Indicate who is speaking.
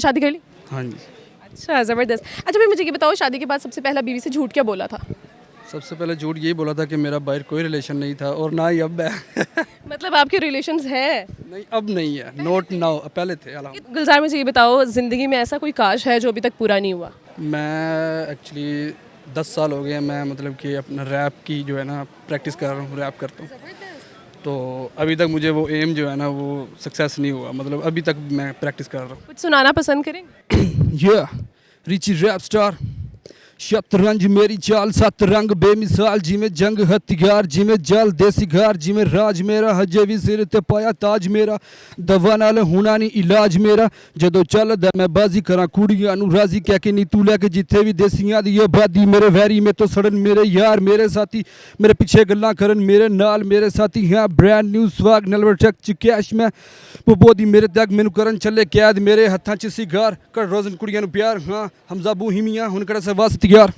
Speaker 1: शादी कर ली?
Speaker 2: हाँ जी।
Speaker 1: अच्छा, ज़बरदस्त। अच्छा भाई मुझे ये बताओ, शादी के बाद सबसे पहला बीवी से झूठ क्या बोला था?
Speaker 2: सबसे पहले झूठ यही बोला था कि मेरा बाहर कोई रिलेशन नहीं था और ना ही अब है।
Speaker 1: मतलब आपके रिलेशंस हैं?
Speaker 2: नहीं, अब नहीं है, नॉट नाउ, पहले थे अला।
Speaker 1: गुलजार मुझे ये बताओ, ज़िंदगी में ऐसा कोई काश है जो अभी तक पूरा नहीं हुआ?
Speaker 2: मैं एक्चुअली 10 साल हो गए हैं, मैं मतलब कि अपना रैप की जो है ना प्रैक्टिस कर रहा हूँ, रैप करता हूँ। तो अभी तक मुझे वो एम जो है ना वो सक्सेस नहीं हुआ, मतलब अभी तक मैं प्रैक्टिस कर रहा हूँ।
Speaker 1: कुछ सुनाना पसंद करेंगे?
Speaker 2: Yeah, Richie rap star. शतरंज मेरी चाल, सत रंग बेमिसाल, जिमें जंग हथियार, जिमें जल देसी घार, जिमें राज मेरा हजे भी सिर ते पाया ताज मेरा, दवा नाल होना नहीं इलाज मेरा, जदों चलदा मैं बाजी करा कुड़ियां नू राजी, कह के नी तू लैके जिथे भी देसियां दी आबादी, मेरे वैरी में तो सड़न मेरे यार मेरे साथी, मेरे पिछे गल्लां करन मेरे नाल मेरे साथी, हाँ ब्रांड न्यू स्वाग नलवर चक च कैश मैं पपोदी मेरे तक मैनू करन चले कैद, मेरे हत्थां च सिगार कर रोजन कुड़ियां नू प्यार, हाँ हमजा बू हिमियां हुन कड़ा से वास्ते यार।